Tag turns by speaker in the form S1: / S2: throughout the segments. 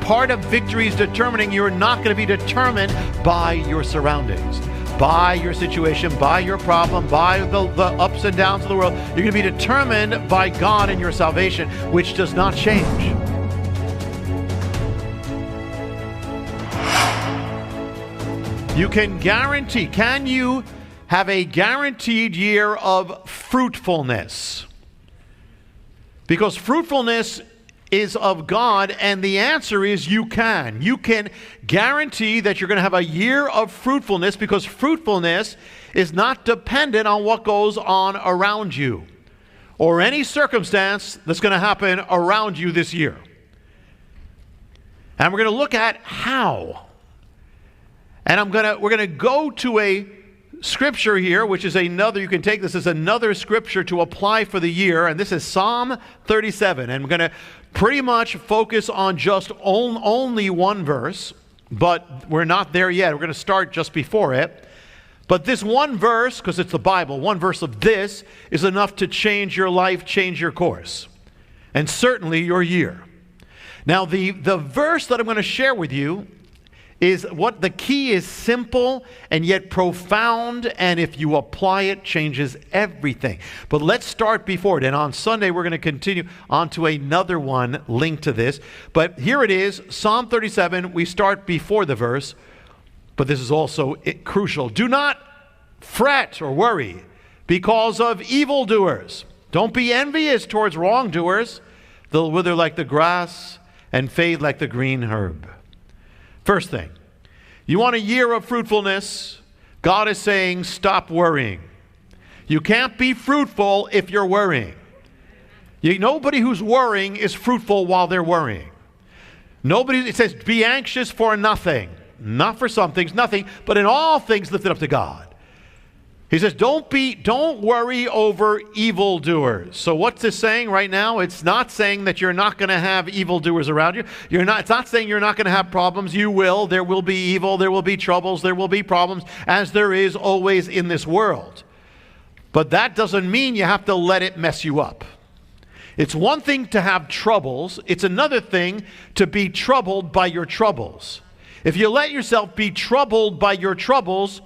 S1: part of victory is determining you're not going to be determined by your surroundings, by your situation, by your problem, by the ups and downs of the world. You're going to be determined by God and your salvation, which does not change. You can guarantee, can you have a guaranteed year of fruitfulness? Because fruitfulness is of God, and the answer is you can. You can guarantee that you're going to have a year of fruitfulness, because fruitfulness is not dependent on what goes on around you or any circumstance that's going to happen around you this year. And we're going to look at how. And we're going to go to a scripture here, which is another, you can take this as another scripture to apply for the year, and this is Psalm 37. And we're going to pretty much focus on just only one verse, but we're not there yet. We're going to start just before it. But this one verse, because it's the Bible, one verse of this is enough to change your life, change your course, and certainly your year. Now, the verse that I'm going to share with you is what the key is: simple and yet profound, and if you apply it, changes everything. But let's start before it, and on Sunday we're going to continue on to another one linked to this. But here it is, Psalm 37. We start before the verse, but this is also crucial. Do not fret or worry because of evildoers. Don't be envious towards wrongdoers. They'll wither like the grass and fade like the green herb. First thing, you want a year of fruitfulness. God is saying, stop worrying. You can't be fruitful if you're worrying. Nobody who's worrying is fruitful while they're worrying. It says, be anxious for nothing. Not for some things, nothing, but in all things lift it up to God. He says, don't worry over evildoers. So what's this saying right now? It's not saying that you're not going to have evildoers around you. It's not saying you're not going to have problems. You will. There will be evil. There will be troubles. There will be problems, as there is always in this world. But that doesn't mean you have to let it mess you up. It's one thing to have troubles. It's another thing to be troubled by your troubles. If you let yourself be troubled by your troubles,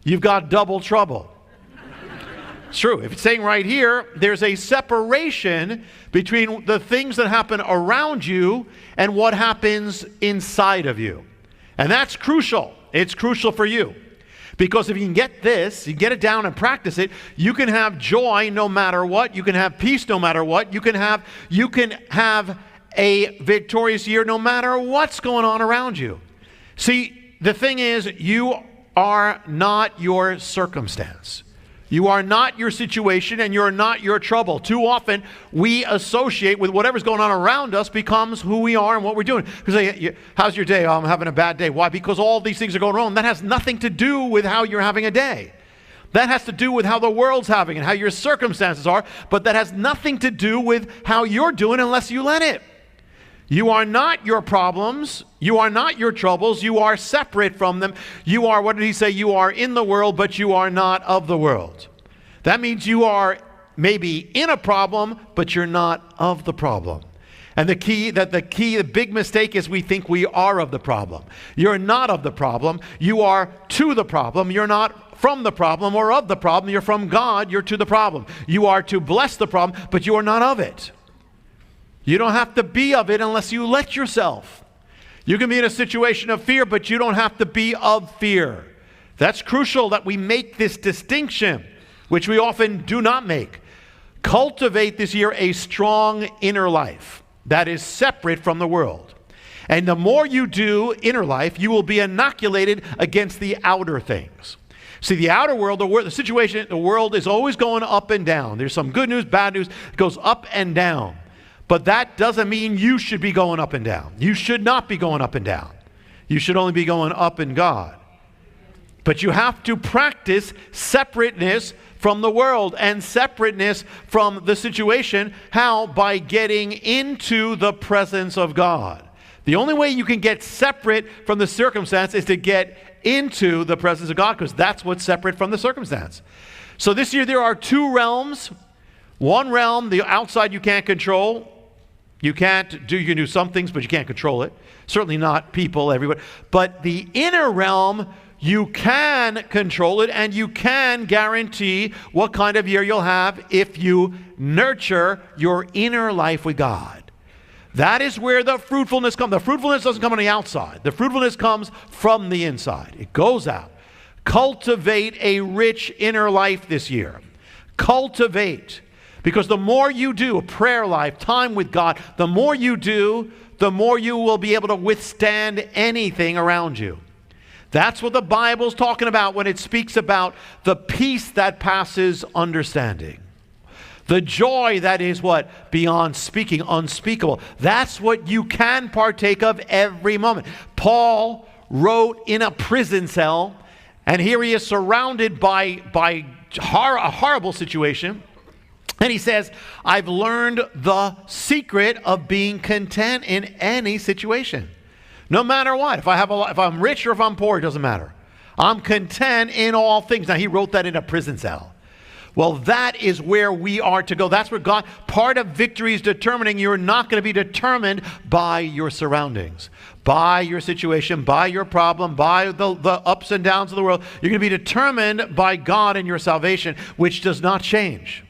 S1: you've got double trouble. It's true. If it's saying right here, there's a separation between the things that happen around you and what happens inside of you. And that's crucial. It's crucial for you. Because if you can get this, you get it down and practice it, you can have joy no matter what. You can have peace no matter what. You can have a victorious year no matter what's going on around you. See, the thing is, you are not your circumstance. You are not your situation, and you're not your trouble. Too often, we associate with whatever's going on around us becomes who we are and what we're doing. Because how's your day? Oh, I'm having a bad day. Why? Because all these things are going wrong. That has nothing to do with how you're having a day. That has to do with how the world's having and how your circumstances are, but that has nothing to do with how you're doing unless you let it. You are not your problems. You are not your troubles. You are separate from them. You are, what did he say? You are in the world, but you are not of the world. That means you are maybe in a problem, but you're not of the problem. And the big mistake is we think we are of the problem. You're not of the problem. You are to the problem. You're not from the problem or of the problem. You're from God. You're to the problem. You are to bless the problem, but you are not of it. You don't have to be of it unless you let yourself. You can be in a situation of fear, but you don't have to be of fear. That's crucial that we make this distinction, which we often do not make. Cultivate this year a strong inner life that is separate from the world. And the more you do inner life, you will be inoculated against the outer things. See, the outer world, the situation, the world is always going up and down. There's some good news, bad news. It goes up and down. But that doesn't mean you should be going up and down. You should not be going up and down. You should only be going up in God. But you have to practice separateness from the world and separateness from the situation. How? By getting into the presence of God. The only way you can get separate from the circumstance is to get into the presence of God, because that's what's separate from the circumstance. So this year there are two realms. One realm, the outside you can't control. You can do some things, but you can't control it. Certainly not people, everybody. But the inner realm, you can control it, and you can guarantee what kind of year you'll have if you nurture your inner life with God. That is where the fruitfulness comes. The fruitfulness doesn't come on the outside. The fruitfulness comes from the inside. It goes out. Cultivate a rich inner life this year. Cultivate. Because the more you do, a prayer life, time with God, the more you do, the more you will be able to withstand anything around you. That's what the Bible's talking about when it speaks about the peace that passes understanding. The joy that is what? Beyond speaking, unspeakable. That's what you can partake of every moment. Paul wrote in a prison cell, and here he is surrounded by a horrible situation. And he says, I've learned the secret of being content in any situation. No matter what. If I'm rich or if I'm poor, it doesn't matter. I'm content in all things. Now, he wrote that in a prison cell. Well, that is where we are to go. That's where God, part of victory is determining you're not going to be determined by your surroundings, by your situation, by your problem, by the ups and downs of the world. You're going to be determined by God and your salvation, which does not change.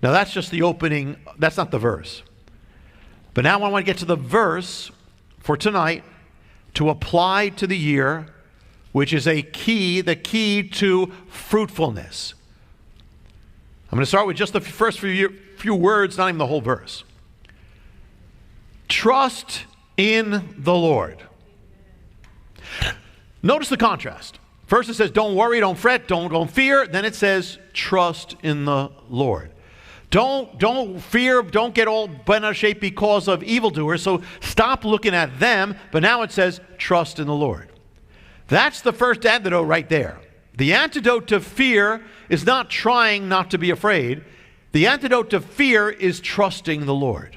S1: Now that's just the opening, that's not the verse. But now I want to get to the verse for tonight to apply to the year, which is the key to fruitfulness. I'm going to start with just the first few words, not even the whole verse. Trust in the Lord. Notice the contrast. First it says, don't worry, don't fret, don't fear. Then it says, trust in the Lord. Don't fear, don't get all bent out of shape because of evildoers. So stop looking at them. But now it says, trust in the Lord. That's the first antidote right there. The antidote to fear is not trying not to be afraid. The antidote to fear is trusting the Lord.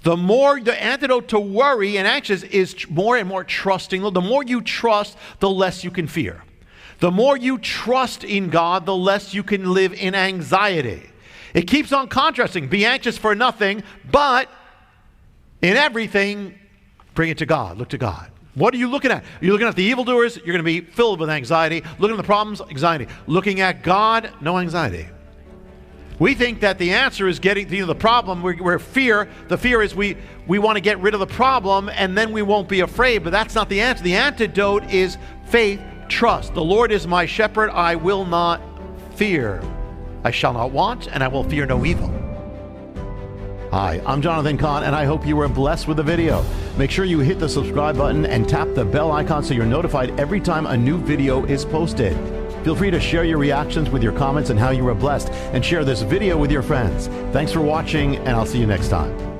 S1: The antidote to worry and anxious is more and more trusting. The more you trust, the less you can fear. The more you trust in God, the less you can live in anxiety. It keeps on contrasting. Be anxious for nothing, but in everything, bring it to God. Look to God. What are you looking at? You're looking at the evildoers, you're going to be filled with anxiety. Looking at the problems, anxiety. Looking at God, no anxiety. We think that the answer is getting to the problem where the fear is we want to get rid of the problem and then we won't be afraid, but that's not the answer. The antidote is faith, trust. The Lord is my shepherd, I will not fear. I shall not want, and I will fear no evil. Hi, I'm Jonathan Cahn, and I hope you were blessed with the video. Make sure you hit the subscribe button and tap the bell icon so you're notified every time a new video is posted. Feel free to share your reactions with your comments and how you were blessed, and share this video with your friends. Thanks for watching, and I'll see you next time.